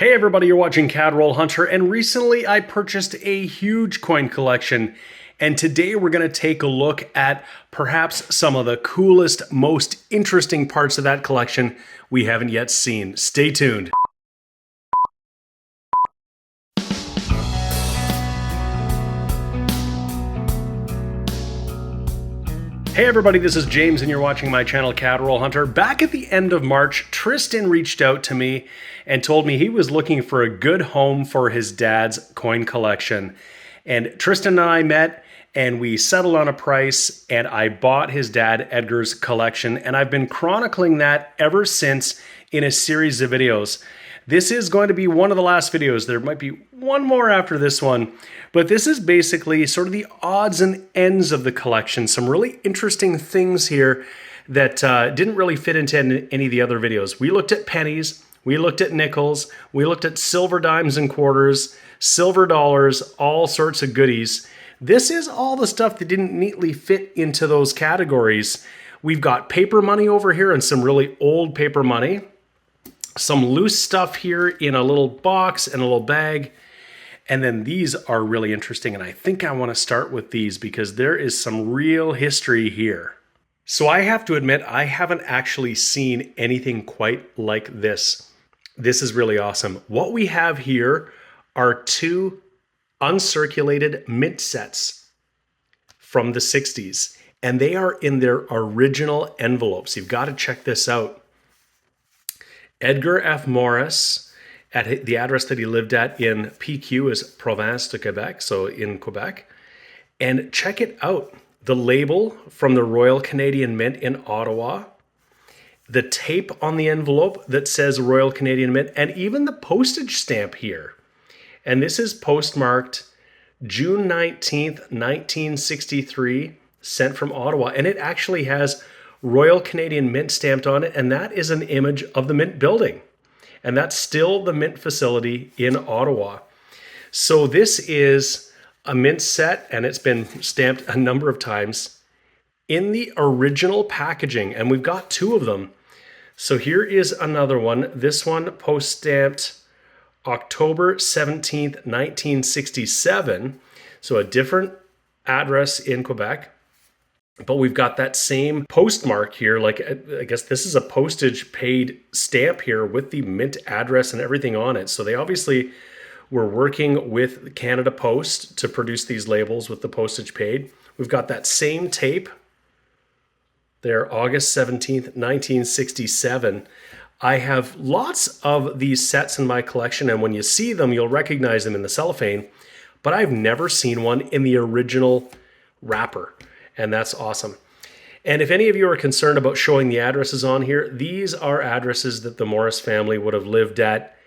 Hey everybody, you're watching Cadroll Hunter, and recently I purchased a huge coin collection, and today we're going to take a look at perhaps some of the coolest, most interesting parts of that collection we haven't yet seen. Stay tuned. Hey everybody, this is James and you're watching my channel Cadroll Hunter. Back at the end of March, Tristan reached out to me and told me he was looking for a good home for his dad's coin collection. And Tristan and I met and we settled on a price, and I bought his dad Edgar's collection, and I've been chronicling that ever since in a series of videos. This is going to be one of the last videos. There might be one more after this one, but this is basically sort of the odds and ends of the collection. Some really interesting things here that didn't really fit into any of the other videos. We looked at pennies, we looked at nickels, we looked at silver dimes and quarters, silver dollars, all sorts of goodies. This is all the stuff that didn't neatly fit into those categories. We've got paper money over here and some really old paper money. Some loose stuff here in a little box and a little bag. And then these are really interesting. And I think I want to start with these because there is some real history here. So I have to admit, I haven't actually seen anything quite like this. This is really awesome. What we have here are two uncirculated mint sets from the 60s. And they are in their original envelopes. You've got to check this out. Edgar F. Morris, at the address that he lived at in PQ is Province de Quebec, so in Quebec. And check it out. The label from the Royal Canadian Mint in Ottawa, the tape on the envelope that says Royal Canadian Mint, and even the postage stamp here. And this is postmarked June 19th, 1963, sent from Ottawa. And it actually has Royal Canadian Mint stamped on it, and that is an image of the Mint building. And that's still the Mint facility in Ottawa. So this is a Mint set, and it's been stamped a number of times in the original packaging, and we've got two of them. So here is another one. This one post-stamped October 17th, 1967. So a different address in Quebec. But we've got that same postmark here. Like, I guess this is a postage paid stamp here with the Mint address and everything on it. So they obviously were working with Canada Post to produce these labels with the postage paid. We've got that same tape there, August 17th, 1967. I have lots of these sets in my collection, and when you see them, you'll recognize them in the cellophane, but I've never seen one in the original wrapper. And that's awesome. And if any of you are concerned about showing the addresses on here, these are addresses that the Morris family would have lived at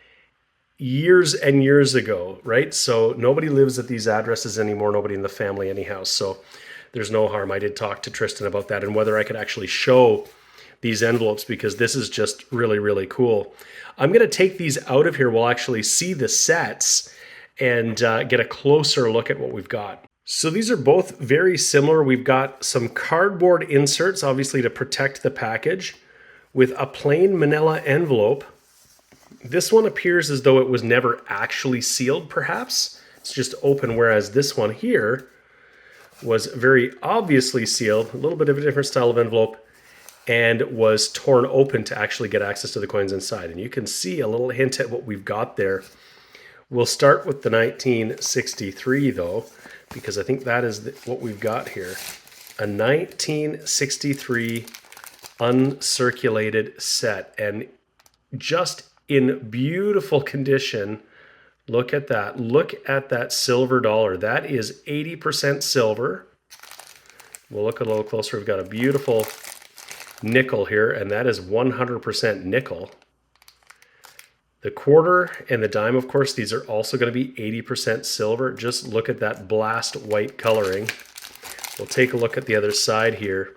years and years ago, right? So nobody lives at these addresses anymore, nobody in the family anyhow. So there's no harm. I did talk to Tristan about that and whether I could actually show these envelopes, because this is just really, really cool. I'm going to take these out of here. We'll actually see the sets and get a closer look at what we've got. So these are both very similar. We've got some cardboard inserts, obviously to protect the package, with a plain manila envelope. This one appears as though it was never actually sealed, perhaps. It's just open, whereas this one here was very obviously sealed, a little bit of a different style of envelope, and was torn open to actually get access to the coins inside. And you can see a little hint at what we've got there. We'll start with the 1963 though, because I think that is what we've got here. A 1963 uncirculated set, and just in beautiful condition. Look at that. Look at that silver dollar. That is 80% silver. We'll look a little closer. We've got a beautiful nickel here, and that is 100% nickel. The quarter and the dime, of course, these are also going to be 80% silver. Just look at that blast white coloring. We'll take a look at the other side here.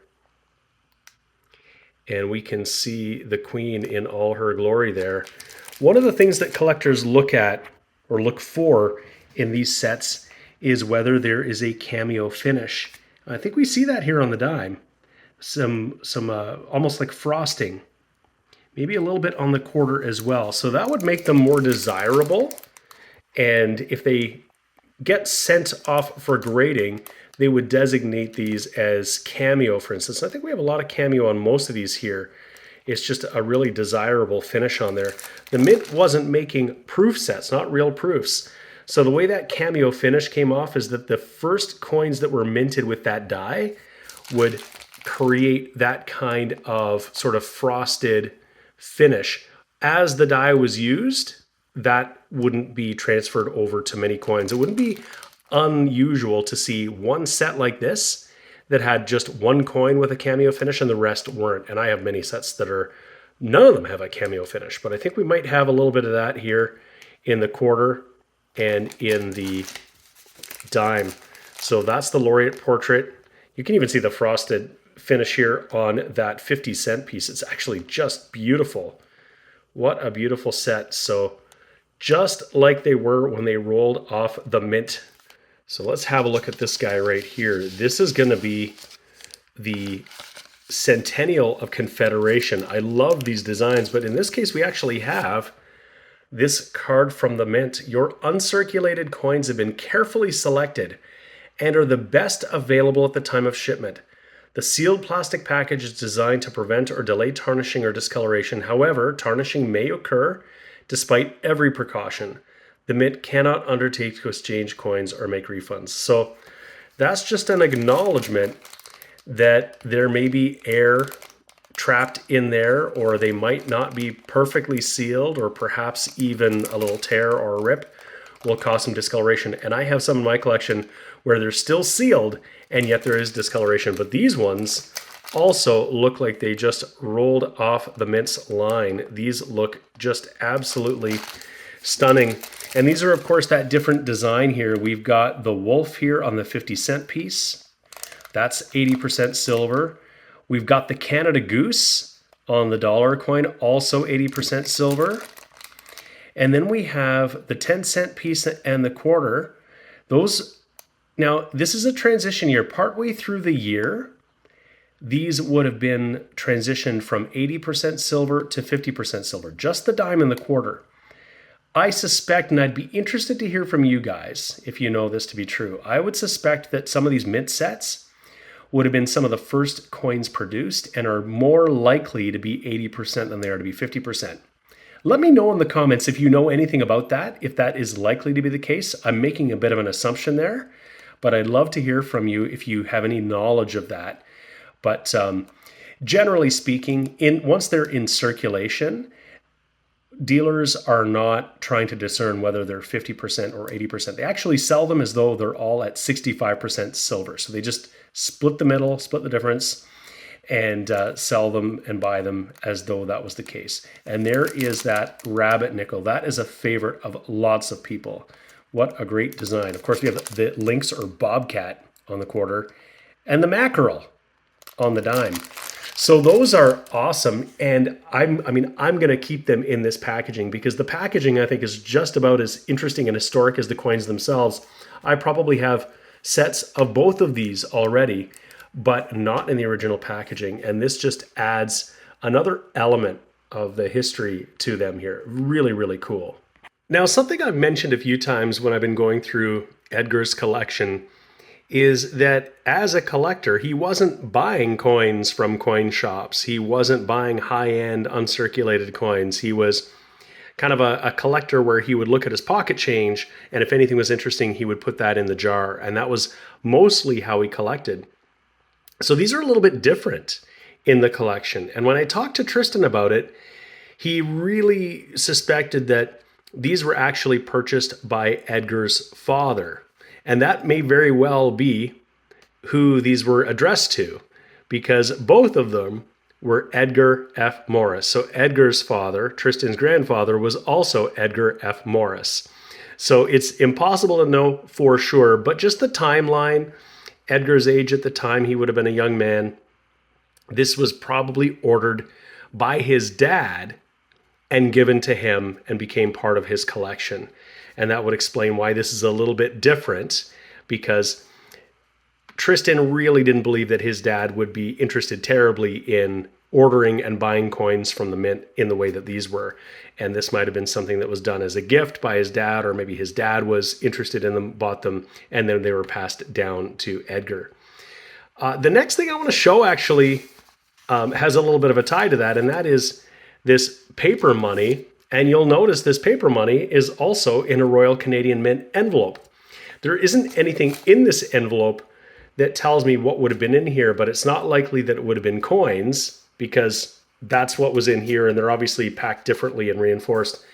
And we can see the Queen in all her glory there. One of the things that collectors look at or look for in these sets is whether there is a cameo finish. I think we see that here on the dime. Some almost like frosting maybe a little bit on the quarter as well. So that would make them more desirable. And if they get sent off for grading, they would designate these as cameo, for instance. I think we have a lot of cameo on most of these here. It's just a really desirable finish on there. The mint wasn't making proof sets, not real proofs. So the way that cameo finish came off is that the first coins that were minted with that die would create that kind of sort of frosted finish. As the die was used, that wouldn't be transferred over to many coins. It wouldn't be unusual to see one set like this that had just one coin with a cameo finish and the rest weren't. And I have many sets that are, none of them have a cameo finish, but I think we might have a little bit of that here in the quarter and in the dime. So that's the laureate portrait. You can even see the frosted finish here on that 50-cent piece. It's actually just beautiful. What a beautiful set. So just like they were when they rolled off the mint. So let's have a look at this guy right here. This is going to be the Centennial of Confederation. I love these designs, but in this case, we actually have this card from the mint. Your uncirculated coins have been carefully selected and are the best available at the time of shipment. The sealed plastic package is designed to prevent or delay tarnishing or discoloration. However, tarnishing may occur despite every precaution. The mint cannot undertake to exchange coins or make refunds. So that's just an acknowledgement that there may be air trapped in there, or they might not be perfectly sealed, or perhaps even a little tear or a rip will cause some discoloration. And I have some in my collection where they're still sealed and yet there is discoloration. But these ones also look like they just rolled off the mint's line. These look just absolutely stunning. And these are, of course, that different design here. We've got the wolf here on the 50-cent piece. That's 80% silver. We've got the Canada Goose on the dollar coin, also 80% silver. And then we have the 10-cent piece and the quarter. Those, now, this is a transition year. Partway through the year, these would have been transitioned from 80% silver to 50% silver, just the dime and the quarter. I suspect, and I'd be interested to hear from you guys if you know this to be true, I would suspect that some of these mint sets would have been some of the first coins produced and are more likely to be 80% than they are to be 50%. Let me know in the comments if you know anything about that, if that is likely to be the case. I'm making a bit of an assumption there, but I'd love to hear from you if you have any knowledge of that. But generally speaking, once they're in circulation, dealers are not trying to discern whether they're 50% or 80%. They actually sell them as though they're all at 65% silver. So they just split the middle, split the difference, and sell them and buy them as though that was the case. And there is that rabbit nickel. That is a favorite of lots of people. What a great design. Of course, we have the lynx or bobcat on the quarter and the mackerel on the dime. So those are awesome, and I'm going to keep them in this packaging because the packaging, I think, is just about as interesting and historic as the coins themselves. I probably have sets of both of these already, but not in the original packaging, and this just adds another element of the history to them here. Really, really cool. Now, something I've mentioned a few times when I've been going through Edgar's collection is that as a collector, he wasn't buying coins from coin shops. He wasn't buying high-end uncirculated coins. He was kind of a collector where he would look at his pocket change, and if anything was interesting, he would put that in the jar. And that was mostly how he collected. So these are a little bit different in the collection. And when I talked to Tristan about it, he really suspected that these were actually purchased by Edgar's father. And that may very well be who these were addressed to, because both of them were Edgar F. Morris. So Edgar's father, Tristan's grandfather, was also Edgar F. Morris. So it's impossible to know for sure, but just the timeline, Edgar's age at the time, he would have been a young man. This was probably ordered by his dad and given to him and became part of his collection. And that would explain why this is a little bit different, because Tristan really didn't believe that his dad would be interested terribly in ordering and buying coins from the mint in the way that these were. And this might have been something that was done as a gift by his dad, or maybe his dad was interested in them, bought them, and then they were passed down to Edgar. The next thing I want to show actually has a little bit of a tie to that, and that is this paper money. And you'll notice this paper money is also in a Royal Canadian Mint envelope. There isn't anything in this envelope that tells me what would have been in here, but it's not likely that it would have been coins, because that's what was in here, and they're obviously packed differently and reinforced.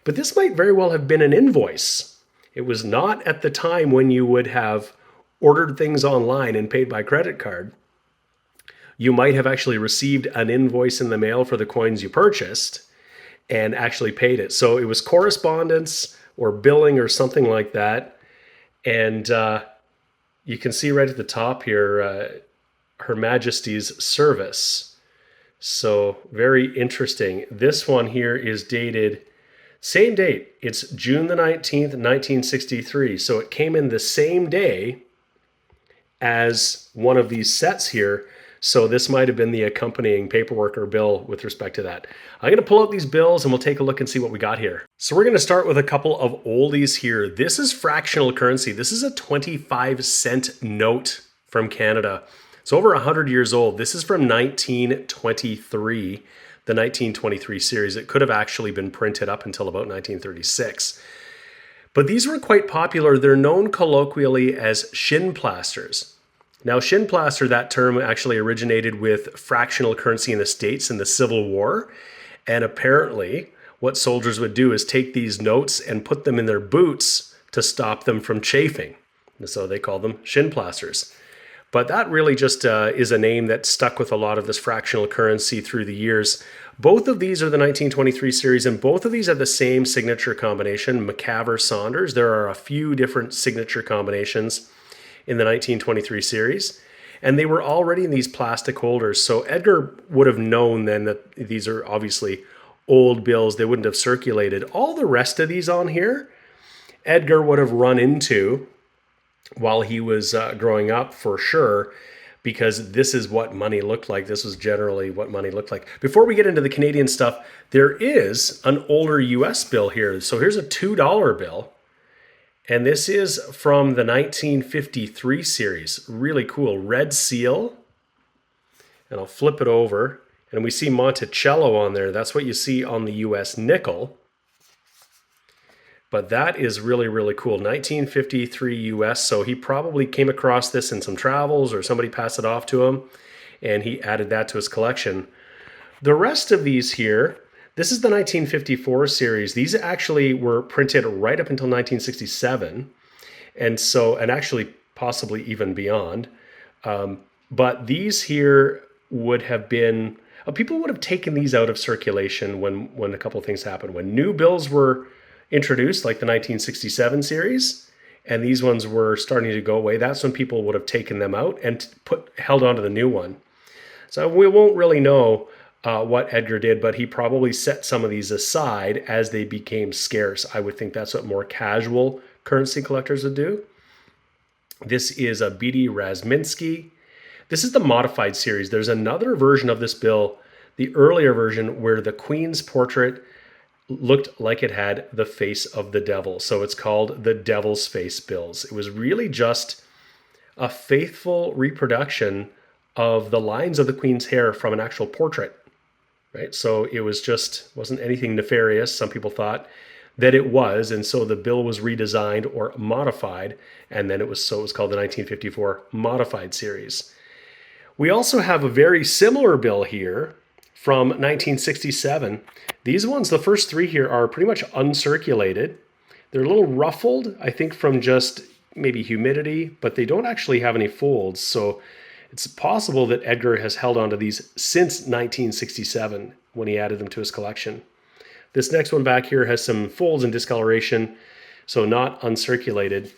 But this might very well have been an invoice. It was not at the time when you would have ordered things online and paid by credit card. You might have actually received an invoice in the mail for the coins you purchased and actually paid it. So it was correspondence or billing or something like that. And you can see right at the top here, Her Majesty's Service. So very interesting. This one here is dated, same date. It's June the 19th, 1963. So it came in the same day as one of these sets here. So this might have been the accompanying paperwork or bill with respect to that. I'm going to pull out these bills and we'll take a look and see what we got here. So we're going to start with a couple of oldies here. This is fractional currency. This is a 25-cent note from Canada. It's over 100 years old. This is from 1923, the 1923 series. It could have actually been printed up until about 1936. But these were quite popular. They're known colloquially as Shinplasters. Now, Shinplaster, that term actually originated with fractional currency in the States in the Civil War. And apparently, what soldiers would do is take these notes and put them in their boots to stop them from chafing. And so they called them Shinplasters. But that really just is a name that stuck with a lot of this fractional currency through the years. Both of these are the 1923 series, and both of these have the same signature combination, McCaver-Saunders. There are a few different signature combinations in the 1923 series, and they were already in these plastic holders. So Edgar would have known then that these are obviously old bills. They wouldn't have circulated. All the rest of these on here, Edgar would have run into while he was growing up for sure, because this is what money looked like. This was generally what money looked like. Before we get into the Canadian stuff, there is an older US bill here. So here's a $2 bill. And this is from the 1953 series. Really cool. Red seal. And I'll flip it over. And we see Monticello on there. That's what you see on the US nickel. But that is really, really cool. 1953 US. So he probably came across this in some travels or somebody passed it off to him. And he added that to his collection. The rest of these here, this is the 1954 series. These actually were printed right up until 1967, and actually possibly even beyond. But these here would have been, people would have taken these out of circulation when a couple of things happened. When new bills were introduced, like the 1967 series, and these ones were starting to go away, that's when people would have taken them out and held on to the new one. So we won't really know what Edgar did, but he probably set some of these aside as they became scarce. I would think that's what more casual currency collectors would do. This is a B.D. Razminsky. This is the modified series. There's another version of this bill, the earlier version, where the Queen's portrait looked like it had the face of the devil. So it's called the Devil's Face bills. It was really just a faithful reproduction of the lines of the Queen's hair from an actual portrait. Right, so it wasn't anything nefarious. Some people thought that it was, and so the bill was redesigned or modified, and then it was called the 1954 modified series. We also have a very similar bill here from 1967. These ones, the first three here, are pretty much uncirculated. They're a little ruffled, I think, from just maybe humidity, but they don't actually have any folds. So it's possible that Edgar has held on to these since 1967 when he added them to his collection. This next one back here has some folds and discoloration, so not uncirculated.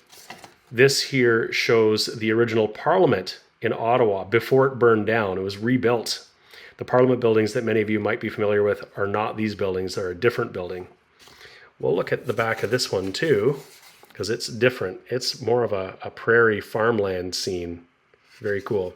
This here shows the original Parliament in Ottawa before it burned down. It was rebuilt. The Parliament buildings that many of you might be familiar with are not these buildings. They're a different building. We'll look at the back of this one too, because it's different. It's more of a prairie farmland scene. Very cool.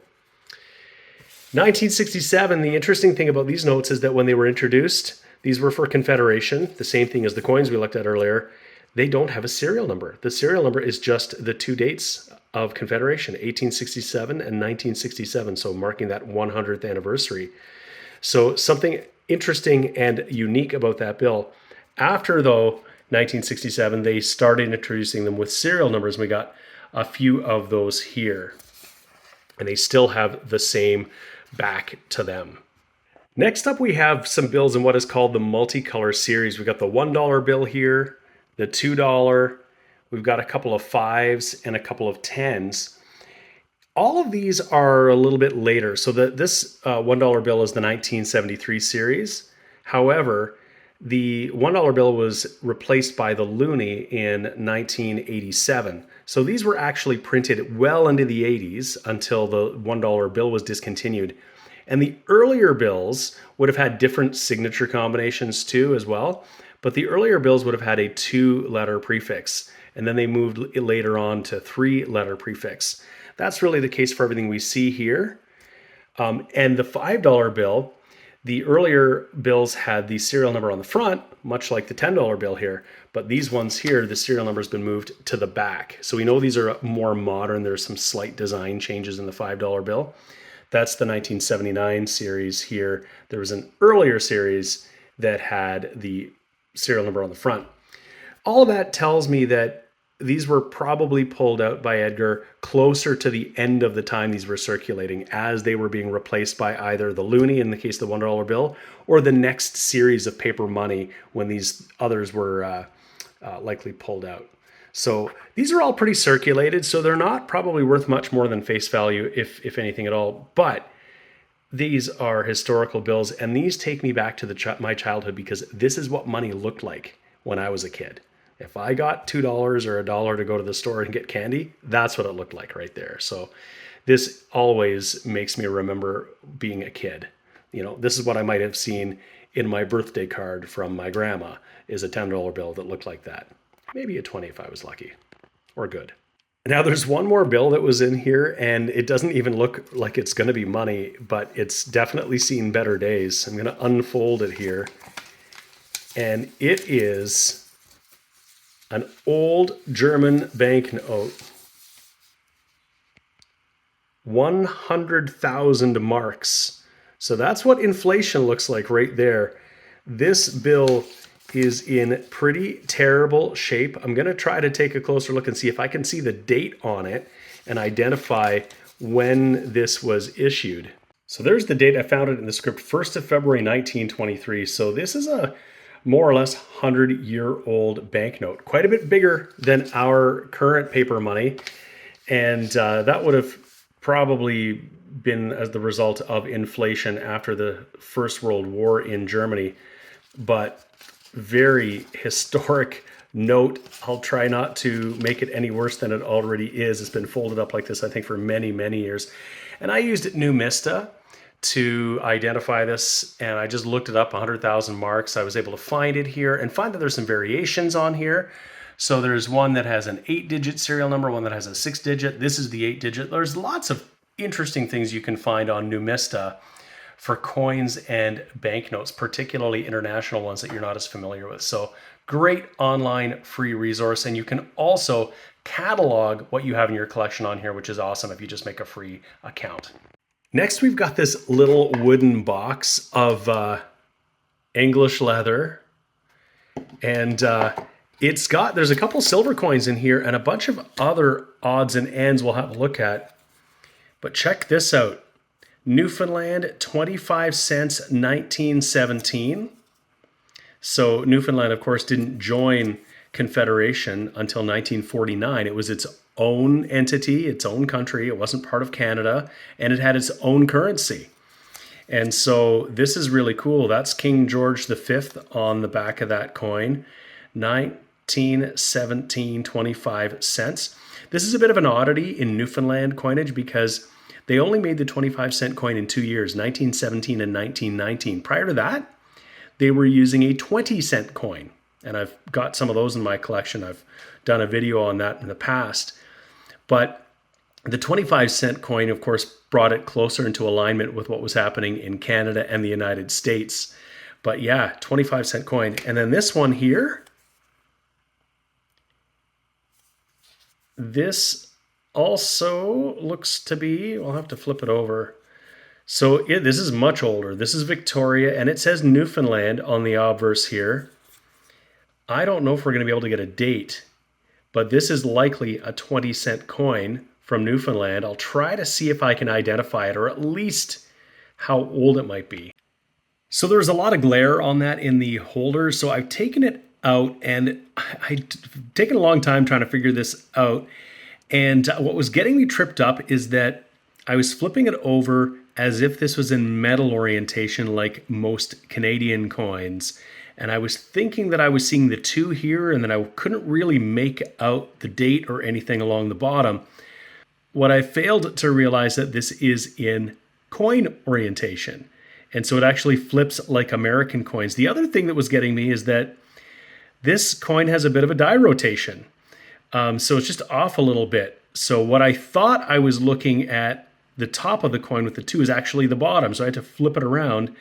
1967, the interesting thing about these notes is that when they were introduced, these were for Confederation, the same thing as the coins we looked at earlier. They don't have a serial number. The serial number is just the two dates of Confederation, 1867 and 1967, so marking that 100th anniversary. So something interesting and unique about that bill. After, though, 1967, they started introducing them with serial numbers. We got a few of those here, and they still have the same back to them. Next up, we have some bills in what is called the multicolor series. We've got the $1 bill here, the $2. We've got a couple of 5s and a couple of 10s. All of these are a little bit later. So this $1 bill is the 1973 series. However, the $1 bill was replaced by the loonie in 1987. So these were actually printed well into the 80s until the $1 bill was discontinued. And the earlier bills would have had different signature combinations too as well. But the earlier bills would have had a 2-letter prefix. And then they moved later on to 3-letter prefix. That's really the case for everything we see here. And the $5 bill, the earlier bills had the serial number on the front, much like the $10 bill here. But these ones here, the serial number has been moved to the back. So we know these are more modern. There's some slight design changes in the $5 bill. That's the 1979 series here. There was an earlier series that had the serial number on the front. All of that tells me that these were probably pulled out by Edgar closer to the end of the time these were circulating, as they were being replaced by either the loonie in the case of the $1 bill or the next series of paper money when these others were likely pulled out. So these are all pretty circulated, so they're not probably worth much more than face value, if anything at all. But these are historical bills, and these take me back to my childhood, because this is what money looked like when I was a kid. If I got $2 or $1 to go to the store and get candy, that's what it looked like right there. So this always makes me remember being a kid. You know, this is what I might have seen in my birthday card from my grandma, is a $10 bill that looked like that. Maybe a 20 if I was lucky, or good. Now there's one more bill that was in here, and it doesn't even look like it's going to be money, but it's definitely seen better days. I'm going to unfold it here, and it is an old German banknote, 100,000 marks. So that's what inflation looks like right there. This bill is in pretty terrible shape. I'm going to try to take a closer look and see if I can see the date on it and identify when this was issued. So there's the date. I found it in the script, 1st of February 1923. So this is a more or less 100-year-old banknote, quite a bit bigger than our current paper money. And that would have probably been as the result of inflation after the First World War in Germany. But very historic note. I'll try not to make it any worse than it already is. It's been folded up like this, I think, for many, many years. And I used Numista to identify this, and I just looked it up, 100,000 marks. I was able to find it here and find that there's some variations on here. So there's one that has an 8-digit serial number, one that has a 6-digit. This is the 8-digit. There's lots of interesting things you can find on Numista for coins and banknotes, particularly international ones that you're not as familiar with. So great online free resource. And you can also catalog what you have in your collection on here, which is awesome if you just make a free account. Next, we've got this little wooden box of English leather. And there's a couple silver coins in here and a bunch of other odds and ends we'll have a look at. But check this out. Newfoundland, 25 cents, 1917. So Newfoundland, of course, didn't join Confederation until 1949. It was its own entity, its own country. It wasn't part of Canada, and it had its own currency. And so this is really cool. That's King George V on the back of that coin, 1917, 25 cents. This is a bit of an oddity in Newfoundland coinage because they only made the 25-cent coin in 2 years, 1917 and 1919. Prior to that, they were using a 20-cent coin. And I've got some of those in my collection. I've done a video on that in the past. But The 25-cent coin, of course, brought it closer into alignment with what was happening in Canada and the United States. But yeah, 25-cent coin. And then this one here, this also looks to be, I'll have to flip it over. So this is much older. This is Victoria, and it says Newfoundland on the obverse here. I don't know if we're going to be able to get a date, but this is likely a 20-cent coin from Newfoundland. I'll try to see if I can identify it, or at least how old it might be. So there's a lot of glare on that in the holder, so I've taken it out, and I've taken a long time trying to figure this out. And what was getting me tripped up is that I was flipping it over as if this was in metal orientation like most Canadian coins. And I was thinking that I was seeing the 2 here, and then I couldn't really make out the date or anything along the bottom. What I failed to realize that this is in coin orientation. And so it actually flips like American coins. The other thing that was getting me is that this coin has a bit of a die rotation. So it's just off a little bit. So what I thought I was looking at the top of the coin with the 2 is actually the bottom. So I had to flip it around.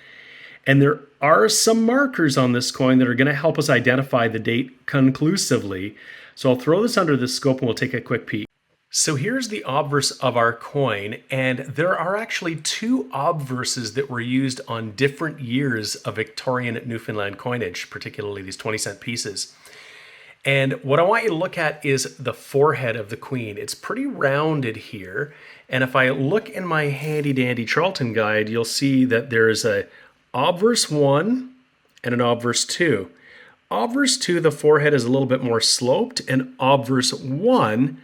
And there are some markers on this coin that are going to help us identify the date conclusively. So I'll throw this under the scope and we'll take a quick peek. So here's the obverse of our coin, and there are actually 2 obverses that were used on different years of Victorian Newfoundland coinage, particularly these 20-cent pieces. And what I want you to look at is the forehead of the queen. It's pretty rounded here. And if I look in my handy dandy Charlton guide, you'll see that there is a obverse 1 and an obverse 2. Obverse 2, the forehead is a little bit more sloped, and obverse 1,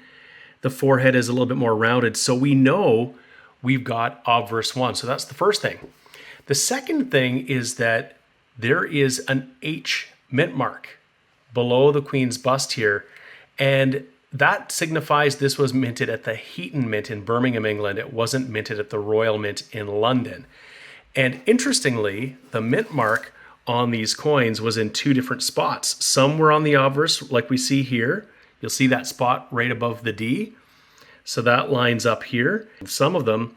the forehead is a little bit more rounded. So we know we've got obverse 1. So that's the first thing. The second thing is that there is an H mint mark below the queen's bust here, and that signifies this was minted at the Heaton Mint in Birmingham, England. It wasn't minted at the Royal Mint in London. And interestingly, the mint mark on these coins was in 2 different spots. Some were on the obverse, like we see here. You'll see that spot right above the D. So that lines up here. Some of them,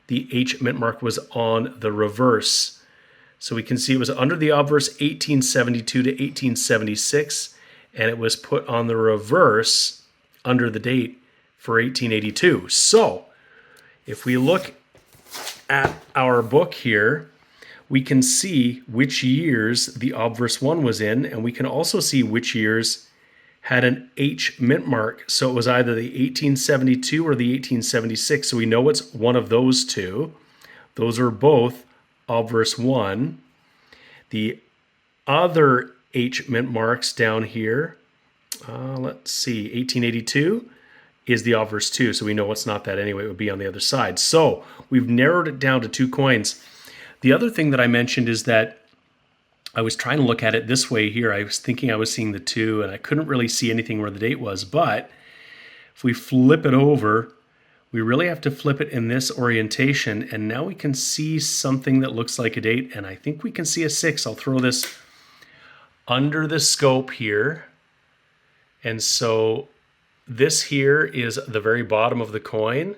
the H mint mark was on the reverse. So we can see it was under the obverse 1872 to 1876, and it was put on the reverse under the date for 1882. So if we look at our book here, we can see which years the obverse 1 was in, and we can also see which years had an H mint mark. So it was either the 1872 or the 1876. So we know it's one of those 2. Those are both obverse 1. The other H mint marks down here, let's see, 1882 is the obverse 2. So we know it's not that anyway. It would be on the other side. So we've narrowed it down to 2 coins. The other thing that I mentioned is that I was trying to look at it this way here. I was thinking I was seeing the 2, and I couldn't really see anything where the date was. But if we flip it over, we really have to flip it in this orientation, and now we can see something that looks like a date, and I think we can see a 6. I'll throw this under the scope here. And so this here is the very bottom of the coin,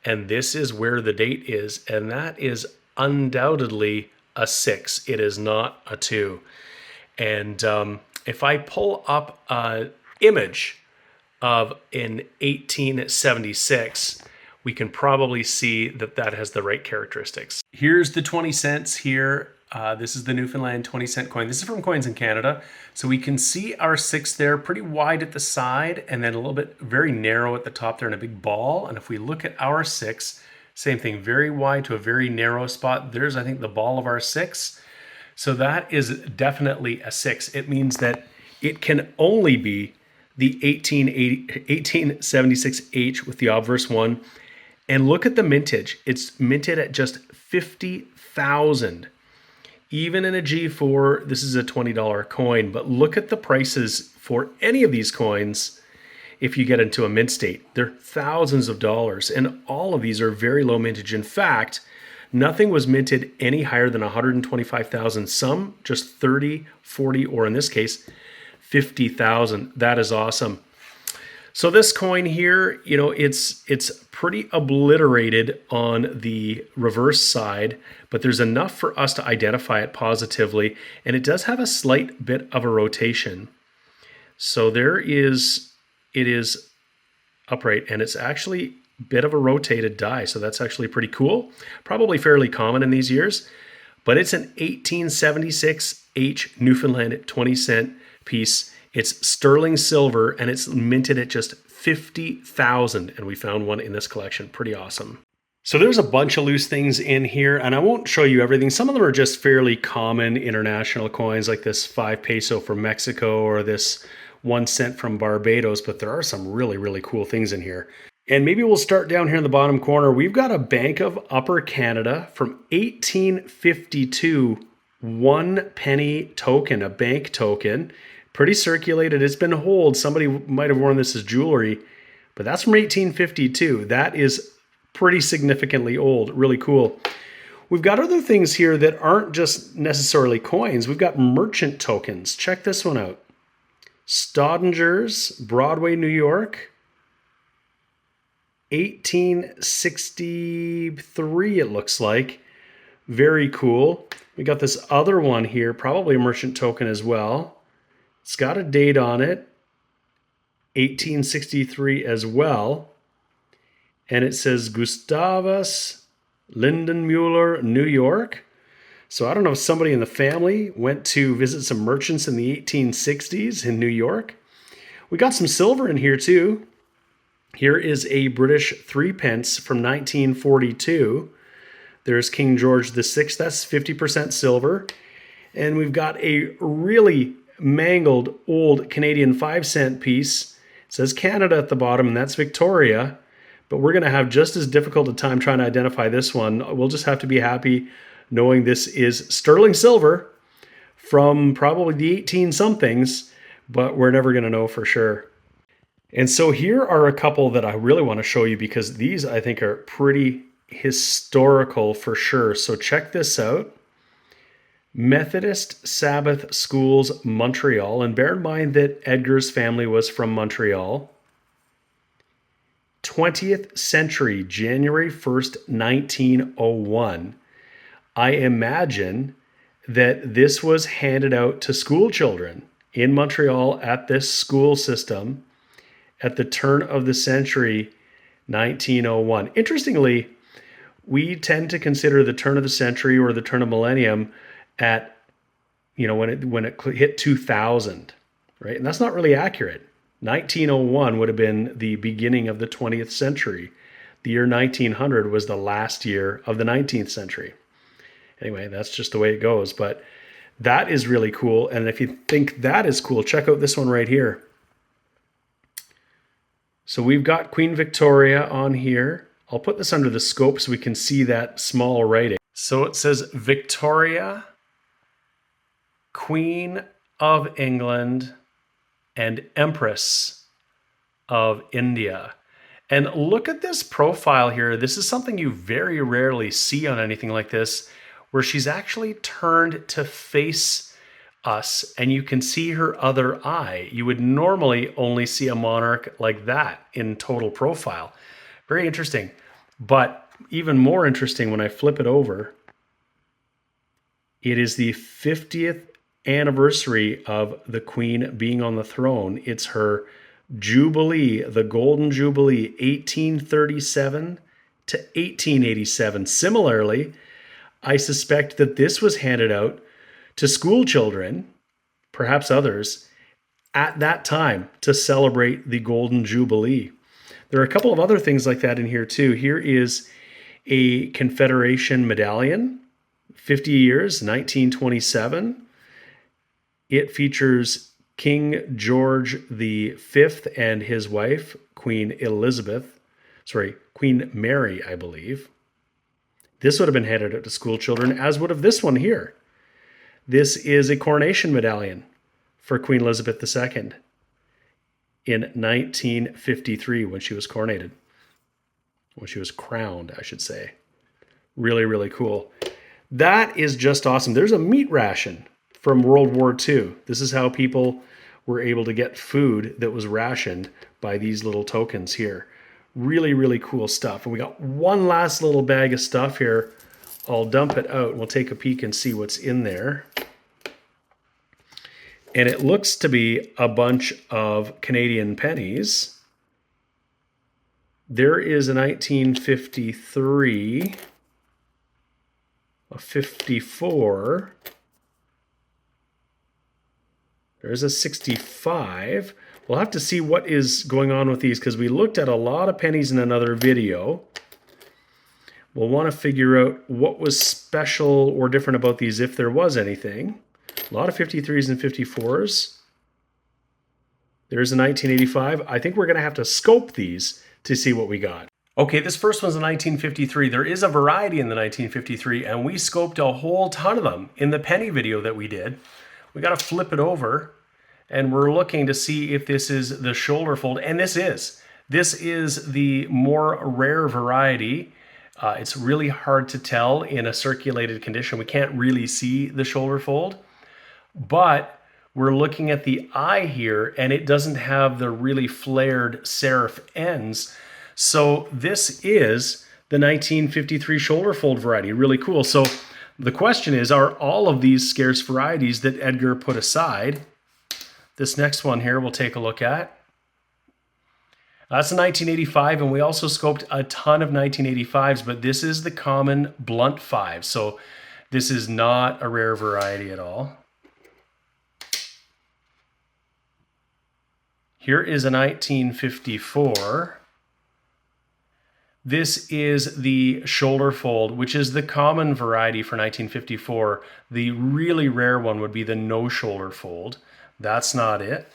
and this is where the date is, and that is undoubtedly a 6. It is not a 2. And if I pull up an image of in 1876, we can probably see that that has the right characteristics. Here's the 20 cents here. This is the Newfoundland 20-cent coin. This is from Coins in Canada. So we can see our 6 there, pretty wide at the side, and then a little bit very narrow at the top there in a big ball. And if we look at our 6, same thing, very wide to a very narrow spot. There's, I think, the ball of our 6. So that is definitely a 6. It means that it can only be the 1876H with the obverse 1. And look at the mintage. It's minted at just 50,000. Even in a G4, this is a $20 coin, but look at the prices for any of these coins if you get into a mint state. They're thousands of dollars, and all of these are very low mintage. In fact, nothing was minted any higher than 125,000. Some just 30, 40, or in this case, 50,000. That is awesome. So this coin here, you know, it's pretty obliterated on the reverse side, but there's enough for us to identify it positively, and it does have a slight bit of a rotation. So it is upright, and it's actually a bit of a rotated die, so that's actually pretty cool. Probably fairly common in these years, but it's an 1876 H Newfoundland 20-cent piece. It's sterling silver, and it's minted at just 50,000, and we found one in this collection. Pretty awesome. So there's a bunch of loose things in here, and I won't show you everything. Some of them are just fairly common international coins, like this 5 peso from Mexico or this 1 cent from Barbados, but there are some really, really cool things in here. And maybe we'll start down here in the bottom corner. We've got a Bank of Upper Canada from 1852, 1 penny token, a bank token. Pretty circulated. It's been old. Somebody might have worn this as jewelry, but that's from 1852. That is pretty significantly old. Really cool. We've got other things here that aren't just necessarily coins. We've got merchant tokens. Check this one out. Stodinger's, Broadway, New York, 1863, it looks like. Very cool. We got this other one here, probably a merchant token as well. It's got a date on it, 1863 as well. And it says Gustavus Lindenmuller, New York. So I don't know if somebody in the family went to visit some merchants in the 1860s in New York. We got some silver in here too. Here is a British 3 pence from 1942. There's King George VI, that's 50% silver. And we've got a really mangled old Canadian 5-cent piece. It says Canada at the bottom, and that's Victoria. But we're going to have just as difficult a time trying to identify this one. We'll just have to be happy knowing this is sterling silver from probably the 18-somethings, but we're never going to know for sure. And so here are a couple that I really want to show you because these I think are pretty historical for sure. So check this out. Methodist Sabbath Schools, Montreal. And bear in mind that Edgar's family was from Montreal. 20th century, January 1st, 1901. I imagine that this was handed out to school children in Montreal at this school system at the turn of the century, 1901. Interestingly, we tend to consider the turn of the century or the turn of millennium at, you know, when it hit 2000, right? And that's not really accurate. 1901 would have been the beginning of the 20th century. The year 1900 was the last year of the 19th century. Anyway, that's just the way it goes. But that is really cool. And if you think that is cool, check out this one right here. So we've got Queen Victoria on here. I'll put this under the scope so we can see that small writing. So it says Victoria, Queen of England, and Empress of India. And look at this profile here. This is something you very rarely see on anything like this, where she's actually turned to face us and you can see her other eye. You would normally only see a monarch like that in total profile. Very interesting. But even more interesting when I flip it over, it is the 50th anniversary of the Queen being on the throne. It's her Jubilee, the Golden Jubilee, 1837 to 1887. Similarly, I suspect that this was handed out to school children, perhaps others, at that time to celebrate the Golden Jubilee. There are a couple of other things like that in here too. Here is a Confederation medallion, 50 years, 1927. It features King George V and his wife, Queen Mary, I believe. This would have been handed out to school children, as would have this one here. This is a coronation medallion for Queen Elizabeth II in 1953 when she was coronated. When she was crowned, I should say. Really, really cool. That is just awesome. There's a meat ration from World War II. This is how people were able to get food that was rationed by these little tokens here. Really, really cool stuff. And we got one last little bag of stuff here. I'll dump it out and we'll take a peek and see what's in there. And it looks to be a bunch of Canadian pennies. There is a 1953, a 54, there's a 65. We'll have to see what is going on with these because we looked at a lot of pennies in another video. We'll want to figure out what was special or different about these if there was anything. A lot of 53s and 54s. There's a 1985. I think we're going to have to scope these to see what we got. Okay, this first one's a 1953. There is a variety in the 1953, and we scoped a whole ton of them in the penny video that we did. We got to flip it over, and we're looking to see if this is the shoulder fold, and this is. This is the more rare variety. It's really hard to tell in a circulated condition. We can't really see the shoulder fold, but we're looking at the eye here, and it doesn't have the really flared serif ends. So this is the 1953 shoulder fold variety. Really cool. So the question is, are all of these scarce varieties that Edgar put aside? This next one here we'll take a look at. That's a 1985, and we also scoped a ton of 1985s, but this is the common blunt 5. So this is not a rare variety at all. Here is a 1954. This is the shoulder fold, which is the common variety for 1954. The really rare one would be the no shoulder fold. That's not it.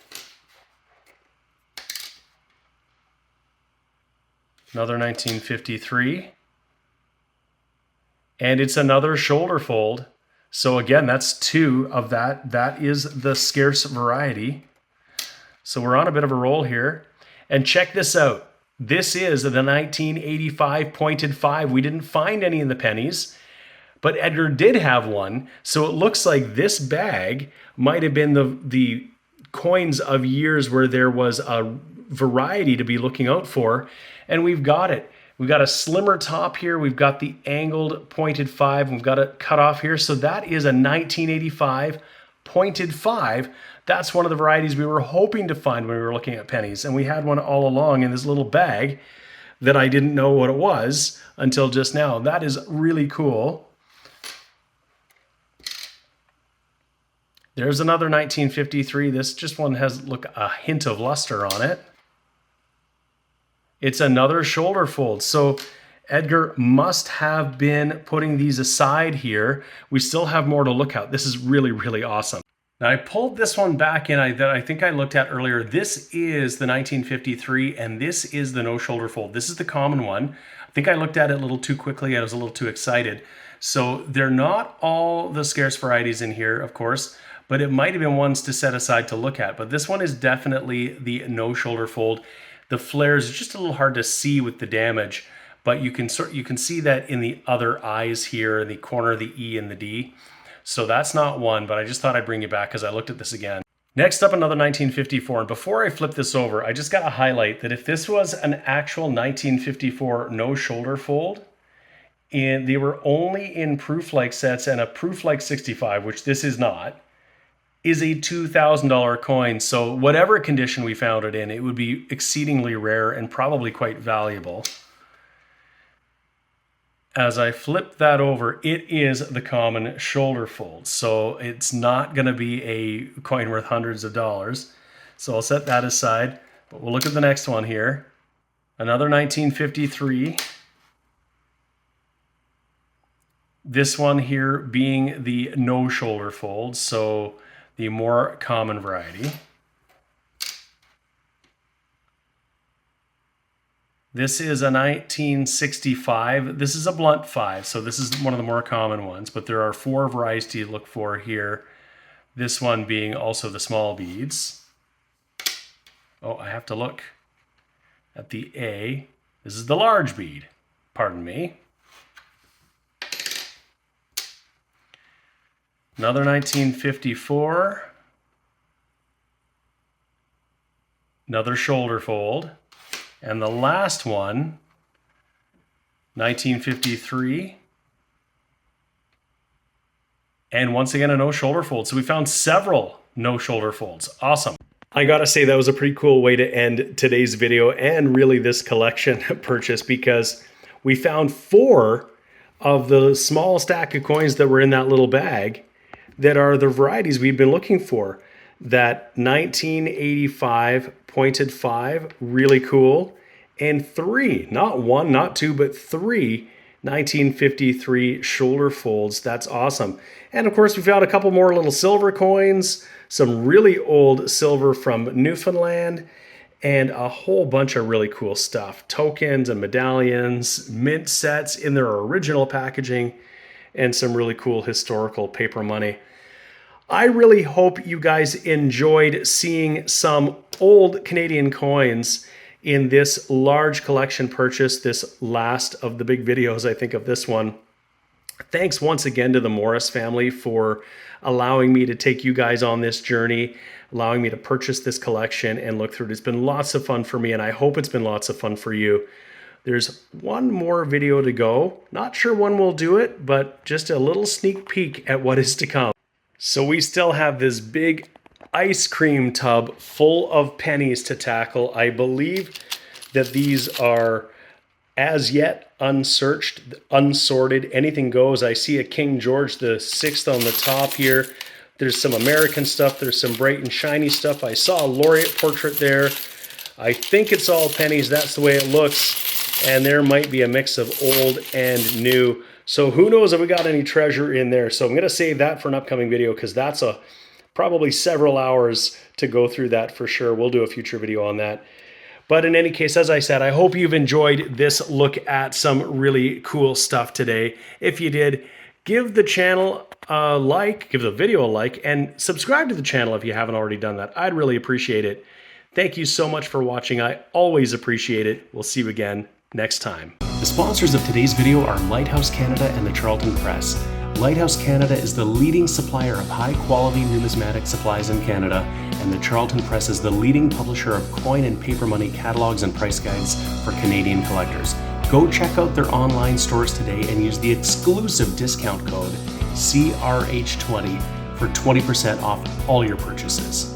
Another 1953. And it's another shoulder fold. So again, that's 2 of that. That is the scarce variety. So we're on a bit of a roll here. And check this out. This is the 1985 pointed 5. We didn't find any in the pennies, but Edgar did have one. So it looks like this bag might have been the coins of years where there was a variety to be looking out for. And we've got it. We've got a slimmer top here. We've got the angled pointed 5. We've got it cut off here. So that is a 1985 pointed 5. That's one of the varieties we were hoping to find when we were looking at pennies. And we had one all along in this little bag that I didn't know what it was until just now. That is really cool. There's another 1953. This just one has, look, a hint of luster on it. It's another shoulder fold. So Edgar must have been putting these aside here. We still have more to look at. This is really, really awesome. Now I pulled this one back in that I think I looked at earlier. This is the 1953, and this is the no shoulder fold. This is the common one. I think I looked at it a little too quickly. I was a little too excited. So they're not all the scarce varieties in here, of course, but it might have been ones to set aside to look at. But this one is definitely the no shoulder fold. The flares are just a little hard to see with the damage, but you can see that in the other eyes here, in the corner of the E and the D. So that's not one, but I just thought I'd bring you back because I looked at this again. Next up, another 1954. And before I flip this over, I just got to highlight that if this was an actual 1954 no shoulder fold, and they were only in proof-like sets, and a proof-like 65, which this is not, is a $2,000 coin. So whatever condition we found it in, it would be exceedingly rare and probably quite valuable. As I flip that over, it is the common shoulder fold. So it's not going to be a coin worth hundreds of dollars. So I'll set that aside. But we'll look at the next one here. Another 1953. This one here being the no shoulder fold, so the more common variety. This is a 1965. This is a blunt 5, so this is one of the more common ones, but there are 4 varieties to look for here. This one being also the small beads. Oh, I have to look at the A. This is the large bead, pardon me. Another 1954. another shoulder fold, and the last one, 1953. And once again, a no shoulder fold. So we found several no shoulder folds. Awesome. I gotta say that was a pretty cool way to end today's video and really this collection purchase, because we found 4 of the small stack of coins that were in that little bag that are the varieties we've been looking for. That 1985 pointed 5, really cool. And 3, not 1, not 2, but 3 1953 shoulder folds. That's awesome. And of course, we found a couple more little silver coins, some really old silver from Newfoundland, and a whole bunch of really cool stuff. Tokens and medallions, mint sets in their original packaging, and some really cool historical paper money. I really hope you guys enjoyed seeing some old Canadian coins in this large collection purchase, this last of the big videos, I think, of this one. Thanks once again to the Morris family for allowing me to take you guys on this journey, allowing me to purchase this collection and look through it. It's been lots of fun for me, and I hope it's been lots of fun for you. There's one more video to go. Not sure when we'll do it, but just a little sneak peek at what is to come. So we still have this big ice cream tub full of pennies to tackle. I believe that these are as yet unsearched, unsorted, anything goes. I see a King George the VI on the top here. There's some American stuff. There's some bright and shiny stuff. I saw a laureate portrait there. I think it's all pennies. That's the way it looks. And there might be a mix of old and new. So who knows if we got any treasure in there. So I'm going to save that for an upcoming video, because that's probably several hours to go through that for sure. We'll do a future video on that. But in any case, as I said, I hope you've enjoyed this look at some really cool stuff today. If you did, give the channel a like, give the video a like, and subscribe to the channel if you haven't already done that. I'd really appreciate it. Thank you so much for watching. I always appreciate it. We'll see you again next time. The sponsors of today's video are Lighthouse Canada and the Charlton Press. Lighthouse Canada is the leading supplier of high-quality numismatic supplies in Canada, and the Charlton Press is the leading publisher of coin and paper money catalogs and price guides for Canadian collectors. Go check out their online stores today and use the exclusive discount code CRH20 for 20% off all your purchases.